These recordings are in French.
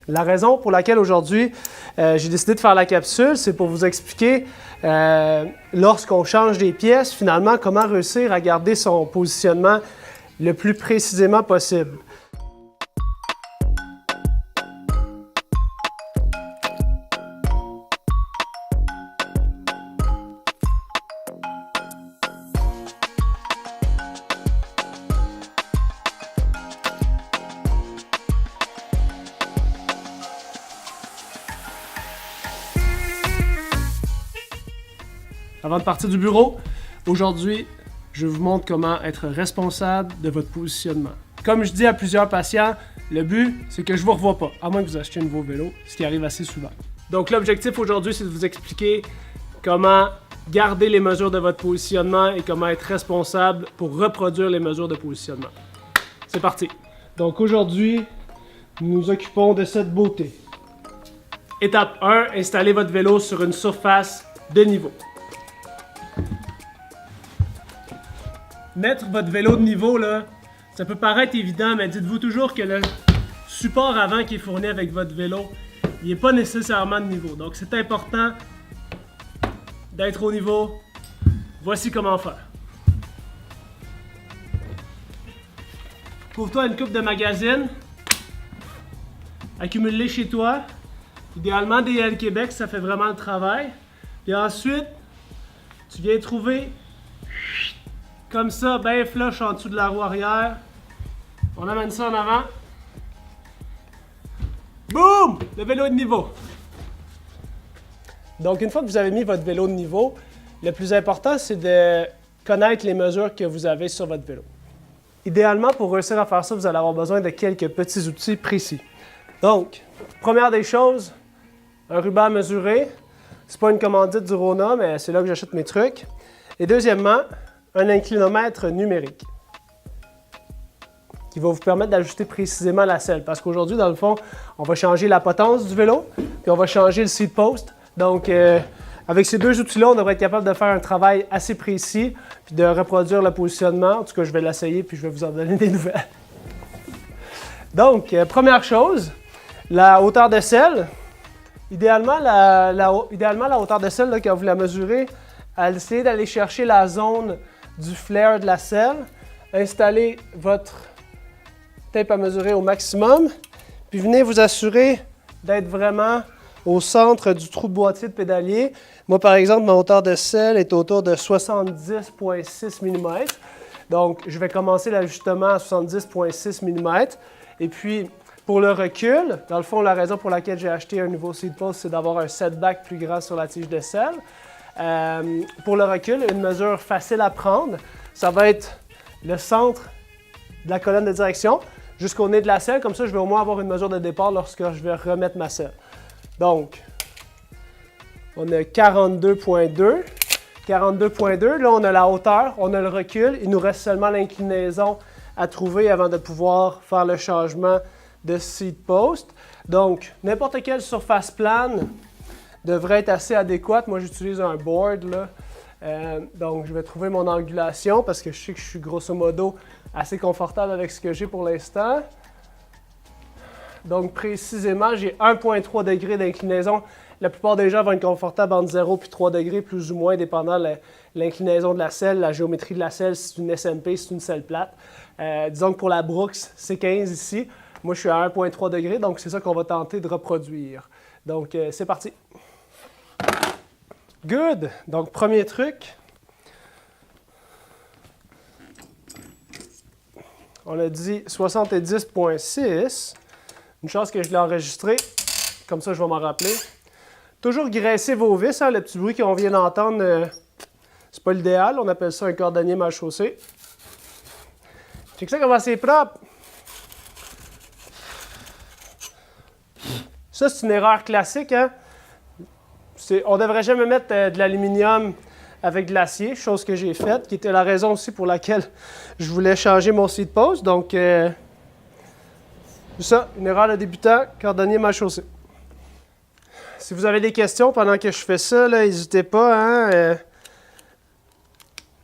La raison pour laquelle aujourd'hui j'ai décidé de faire la capsule, c'est pour vous expliquer lorsqu'on change des pièces, finalement, comment réussir à garder son positionnement le plus précisément possible. Avant de partir du bureau, aujourd'hui, je vous montre comment être responsable de votre positionnement. Comme je dis à plusieurs patients, le but, c'est que je ne vous revoie pas, à moins que vous achetiez un nouveau vélo, ce qui arrive assez souvent. Donc l'objectif aujourd'hui, c'est de vous expliquer comment garder les mesures de votre positionnement et comment être responsable pour reproduire les mesures de positionnement. C'est parti! Donc aujourd'hui, nous nous occupons de cette beauté. Étape 1, installez votre vélo sur une surface de niveau. Mettre votre vélo de niveau, là, ça peut paraître évident, mais dites-vous toujours que le support avant qui est fourni avec votre vélo, il n'est pas nécessairement de niveau. Donc c'est important d'être au niveau. Voici comment faire. Trouve-toi une coupe de magazines. Accumule-les chez toi. Idéalement DL Québec, ça fait vraiment le travail. Puis ensuite, tu viens trouver comme ça, bien flush en dessous de la roue arrière. On amène ça en avant. Boum! Le vélo est de niveau. Donc, une fois que vous avez mis votre vélo de niveau, le plus important, c'est de connaître les mesures que vous avez sur votre vélo. Idéalement, pour réussir à faire ça, vous allez avoir besoin de quelques petits outils précis. Donc, première des choses, un ruban à mesurer. C'est pas une commandite du Rona, mais c'est là que j'achète mes trucs. Et deuxièmement, un inclinomètre numérique qui va vous permettre d'ajuster précisément la selle. Parce qu'aujourd'hui, dans le fond, on va changer la potence du vélo, puis on va changer le seat post. Donc, avec ces deux outils-là, on devrait être capable de faire un travail assez précis, puis de reproduire le positionnement. En tout cas, je vais l'essayer, puis je vais vous en donner des nouvelles. Donc, première chose, la hauteur de selle. Idéalement, la hauteur de selle, là, quand vous la mesurez, essayez d'aller chercher la zone du flair de la selle, installez votre tape à mesurer au maximum, puis venez vous assurer d'être vraiment au centre du trou de boîtier de pédalier. Moi, par exemple, ma hauteur de selle est autour de 70,6 mm. Donc, je vais commencer l'ajustement à 70,6 mm. Et puis, pour le recul, dans le fond, la raison pour laquelle j'ai acheté un nouveau seat post, c'est d'avoir un setback plus grand sur la tige de selle. Pour le recul, une mesure facile à prendre, ça va être le centre de la colonne de direction jusqu'au nez de la selle. Comme ça, je vais au moins avoir une mesure de départ lorsque je vais remettre ma selle. Donc, on a 42,2. 42,2. Là, on a la hauteur, on a le recul. Il nous reste seulement l'inclinaison à trouver avant de pouvoir faire le changement de seat post. Donc, n'importe quelle surface plane devrait être assez adéquate. Moi, j'utilise un board, là. Donc, je vais trouver mon angulation parce que je sais que je suis grosso modo assez confortable avec ce que j'ai pour l'instant. Donc, précisément, j'ai 1,3 degrés d'inclinaison. La plupart des gens vont être confortables entre 0 et 3 degrés, plus ou moins, dépendant de l'inclinaison de la selle, la géométrie de la selle, si c'est une SMP, si c'est une selle plate. Disons que pour la Brooks, c'est 15 ici. Moi, je suis à 1,3 degrés, donc c'est ça qu'on va tenter de reproduire. Donc, c'est parti. Good! Donc, premier truc. On a dit 70,6. Une chance que je l'ai enregistré. Comme ça, je vais m'en rappeler. Toujours graisser vos vis. Hein, le petit bruit qu'on vient d'entendre, c'est pas l'idéal. On appelle ça un cordonnier mal chaussé. Check ça comment c'est propre. Ça, c'est une erreur classique. Hein? On ne devrait jamais mettre de l'aluminium avec de l'acier, chose que j'ai faite, qui était la raison aussi pour laquelle je voulais changer mon seat post. Donc, ça, une erreur de débutant, cordonnier mal chaussé. Si vous avez des questions pendant que je fais ça, n'hésitez pas. Hein,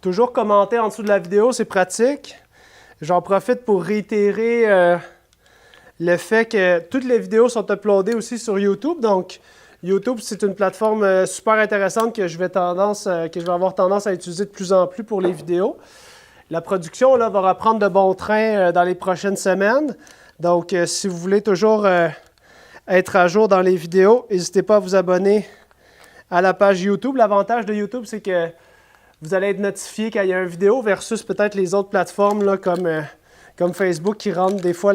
toujours commenter en dessous de la vidéo, c'est pratique. J'en profite pour réitérer le fait que toutes les vidéos sont uploadées aussi sur YouTube. Donc, YouTube, c'est une plateforme super intéressante que je vais avoir tendance à utiliser de plus en plus pour les vidéos. La production là, va reprendre de bon train dans les prochaines semaines. Donc, si vous voulez toujours être à jour dans les vidéos, n'hésitez pas à vous abonner à la page YouTube. L'avantage de YouTube, c'est que vous allez être notifié quand il y a une vidéo versus peut-être les autres plateformes là, comme Facebook qui rendent des fois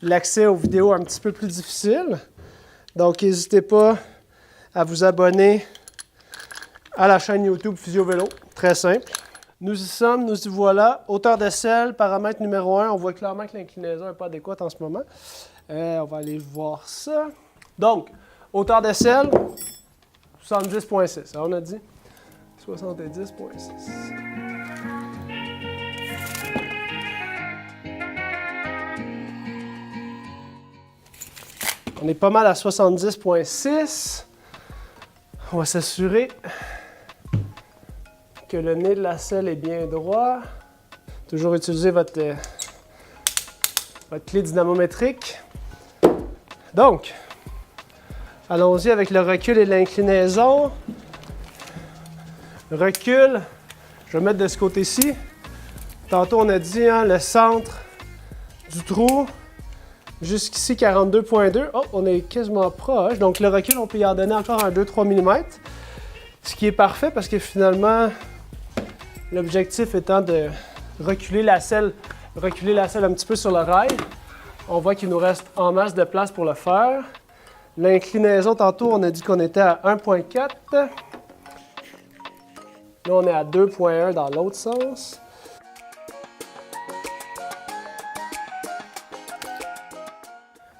l'accès aux vidéos un petit peu plus difficile. Donc, n'hésitez pas à vous abonner à la chaîne YouTube Physio Vélo. Très simple. Nous y sommes, nous y voilà. Hauteur de selle, paramètre numéro 1. On voit clairement que l'inclinaison n'est pas adéquate en ce moment. On va aller voir ça. Donc, hauteur de selle, 70,6. On a dit 70,6. On est pas mal à 70,6. On va s'assurer que le nez de la selle est bien droit. Toujours utiliser votre clé dynamométrique. Donc, allons-y avec le recul et l'inclinaison. Recul, je vais mettre de ce côté-ci. Tantôt, on a dit le centre du trou. Jusqu'ici, 42,2. Oh, on est quasiment proche. Donc, le recul, on peut y en donner encore un 2-3 mm. Ce qui est parfait parce que finalement, l'objectif étant de reculer la selle un petit peu sur le rail. On voit qu'il nous reste en masse de place pour le faire. L'inclinaison, tantôt, on a dit qu'on était à 1,4. Là, on est à 2,1 dans l'autre sens.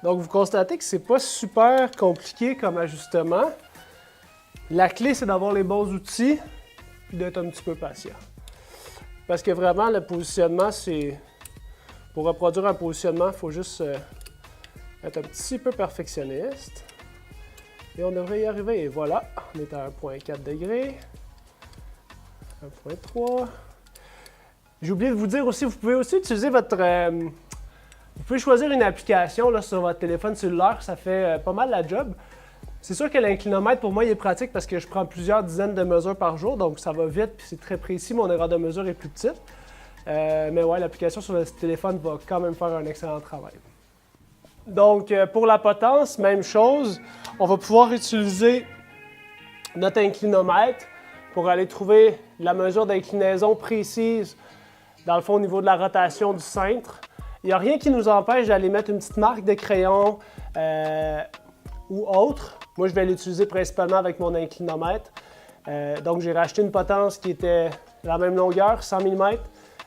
Donc, vous constatez que ce n'est pas super compliqué comme ajustement. La clé, c'est d'avoir les bons outils et d'être un petit peu patient. Parce que vraiment, le positionnement, c'est... Pour reproduire un positionnement, il faut juste être un petit peu perfectionniste. Et on devrait y arriver. Et voilà, on est à 1,4 degrés. 1,3. J'ai oublié de vous dire aussi, vous pouvez aussi utiliser votre... vous pouvez choisir une application là, sur votre téléphone cellulaire, ça fait pas mal la job. C'est sûr que l'inclinomètre, pour moi, il est pratique parce que je prends plusieurs dizaines de mesures par jour, donc ça va vite, puis c'est très précis, mon erreur de mesure est plus petite. Mais ouais, l'application sur le téléphone va quand même faire un excellent travail. Donc, pour la potence, même chose, on va pouvoir utiliser notre inclinomètre pour aller trouver la mesure d'inclinaison précise, dans le fond, au niveau de la rotation du cintre. Il n'y a rien qui nous empêche d'aller mettre une petite marque de crayon ou autre. Moi, je vais l'utiliser principalement avec mon inclinomètre. Donc, j'ai racheté une potence qui était la même longueur, 100 mm,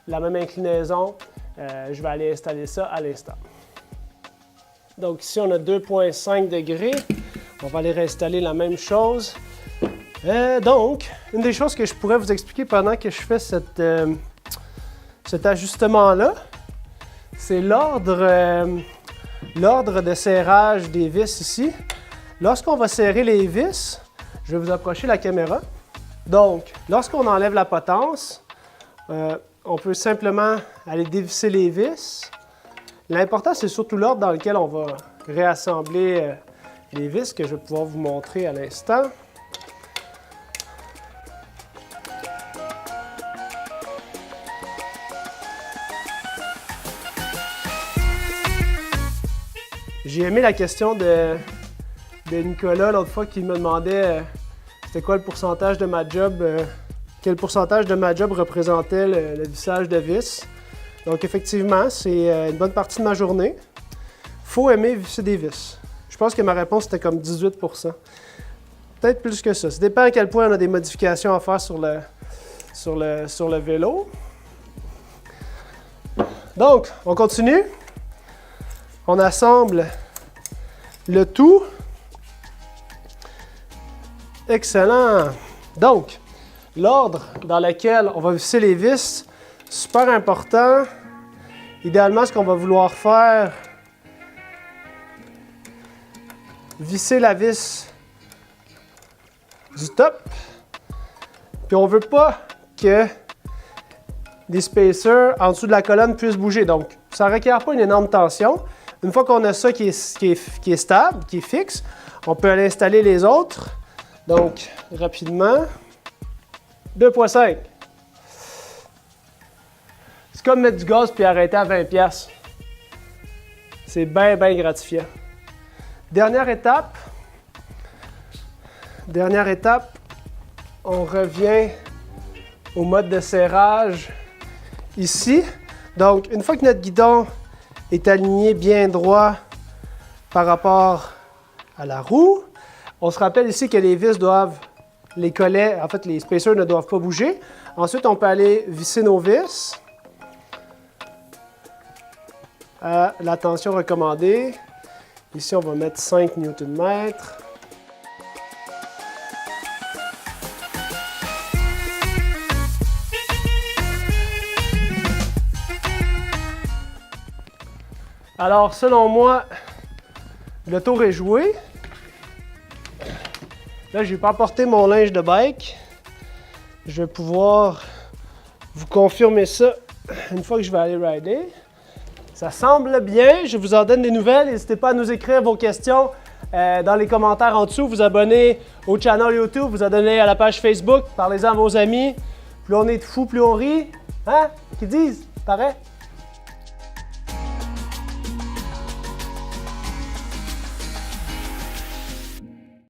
la même inclinaison. Je vais aller installer ça à l'instant. Donc, ici, on a 2,5 degrés. On va aller réinstaller la même chose. Donc, une des choses que je pourrais vous expliquer pendant que je fais cet ajustement-là, c'est l'ordre de serrage des vis ici. Lorsqu'on va serrer les vis, je vais vous approcher la caméra. Donc, lorsqu'on enlève la potence, on peut simplement aller dévisser les vis. L'important, c'est surtout l'ordre dans lequel on va réassembler les vis que je vais pouvoir vous montrer à l'instant. J'ai aimé la question de Nicolas l'autre fois qui me demandait c'était quoi le pourcentage de ma job, quel pourcentage de ma job représentait le vissage de vis. Donc effectivement, c'est une bonne partie de ma journée. Il faut aimer visser des vis. Je pense que ma réponse était comme 18 %. Peut-être plus que ça. Ça dépend à quel point on a des modifications à faire sur le vélo. Donc, on continue. On assemble le tout. Excellent. Donc, l'ordre dans lequel on va visser les vis, super important. Idéalement, ce qu'on va vouloir faire, visser la vis du top. Puis on ne veut pas que les spacers en dessous de la colonne puissent bouger. Donc, ça ne requiert pas une énorme tension, Une fois qu'on a ça qui est stable, qui est fixe, on peut aller installer les autres. Donc, rapidement, 2,5. C'est comme mettre du gaz puis arrêter à 20$. C'est bien, bien gratifiant. Dernière étape, on revient au mode de serrage ici. Donc, une fois que notre guidon est aligné bien droit par rapport à la roue, on se rappelle ici que les vis doivent, les collets, en fait les spacers ne doivent pas bouger. Ensuite, on peut aller visser nos vis à la tension recommandée. Ici, on va mettre 5 Nm. Alors, selon moi, le tour est joué. Là, je n'ai pas apporté mon linge de bike. Je vais pouvoir vous confirmer ça une fois que je vais aller rider. Ça semble bien. Je vous en donne des nouvelles. N'hésitez pas à nous écrire vos questions dans les commentaires en dessous. Vous abonner au channel YouTube, vous abonner à la page Facebook. Parlez-en à vos amis. Plus on est de fous, plus on rit. Hein? Qu'ils disent? Pareil?